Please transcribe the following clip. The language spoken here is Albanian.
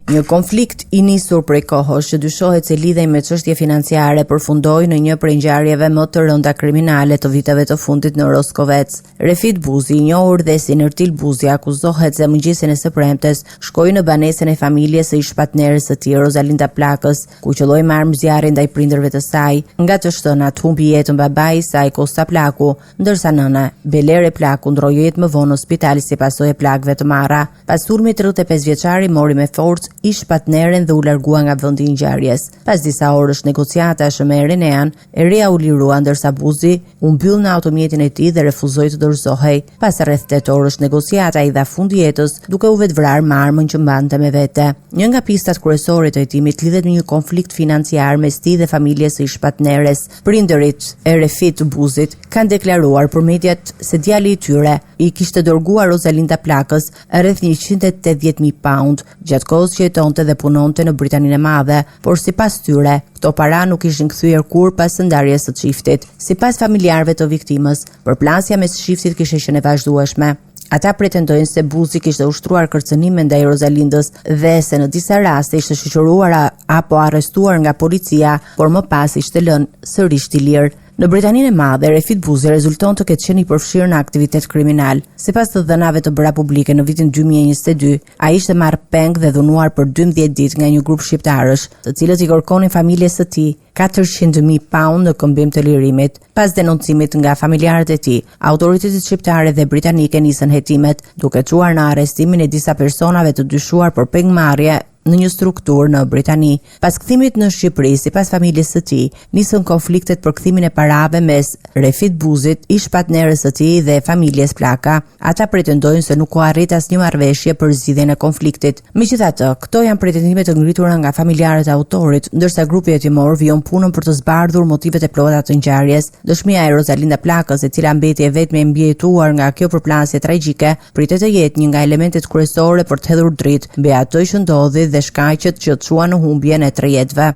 Një konflikt i nisur prej kohësh që dyshohet se lidhej me çështje financiare përfundoi në një prej ngjarjeve më të rënda kriminale të viteve të fundit në Roskovec. Refit Buzi, i njohur dhe si Nërtil Buzi, akuzohet se mëngjesin e së premtes shkoi në banesën e familjes së ish-partneres së tij, Rosalinda Plakës, ku qelloi me armë zjarri ndaj prindërve të saj. Nga të shtënat humbi jetën babai i saj, Kosta Plaku, ndërsa nëna, Belere Plaku, ndroi jetë më vonë në spital si pasojë e plagëve të marra. Pas sulmit, 35 vjeçari mori me forcë ish-partneren dhe u largua nga vendi i ngjarjes. Pas disa orësh negociatash me Renean, e reja u lirua ndërsa Buzi u mbyll në automjetin e tij dhe refuzoi të dorëzohej. Pas rreth 8 orësh negociata, ai dha fund jetës duke u vetvrarë me armën që mbante me vete. Një nga pistat kryesore të hetimit lidhet me një konflikt financiar mes tij dhe familjes së ish-partneres. Prindërit e Refit të Buzit kanë deklaruar për mediat se djali i tyre i kishte dërguar Rosalinda Plakës rreth 180.000 pound gjatë kohës që jetonte dhe punonte në Britaninë e Madhe, por sipas tyre, këto para nuk ishin kthyer kur pas së ndarjes së çiftit. Sipas familjarëve të viktimës, përplasja mes çiftit kishte qenë e vazhdueshme. Ata pretendojnë se Buzi kishte ushtruar kërcënime ndaj Rosalindës dhe se në disa raste ishte shoqëruar apo arrestuar nga policia, por më pas ishte lënë sërish i lirë. Në Britaninë e Madhe, Refit Buzi rezulton të ketë qenë i përfshirë në aktivitet kriminal. Sipas të dhënave të bëra publike në vitin 2022, ai ishte marrë peng dhe dhunuar për 12 ditë nga një grup shqiptarësh, të cilët i kërkonin familjes së tij 400.000 pound në këmbim të lirimit. Pas denoncimit nga familjarët e tij, autoritetet shqiptare dhe britanike nisën hetimet, duke çuar në arrestimin e disa personave të dyshuar për pengmarrje në një strukturë në Britani. Pas kthimit në Shqipëri, sipas familjes së tij, nisën konfliktet për kthimin e parave mes Refit Buzit, ish-partneres së tij dhe familjes Plaka. Ata pretendojnë se nuk u arrit asnjë marrëveshje për zgjidhjen e konfliktit. Megjithatë, këto janë pretendime të ngritura nga familjarët e autorit, ndërsa grupi hetimor vijon punën për të zbardhur motivet e plota të ngjarjes. Dëshmia e Rosalinda Plakës, e cila mbeti e vetme e mbijetuar nga kjo përplasje tragjike, pritet të jetë një nga elementet kryesore për të hedhur dritë mbi atë që ndodhi dhe shkaqet që çuan në humbjen e 3 jetëve.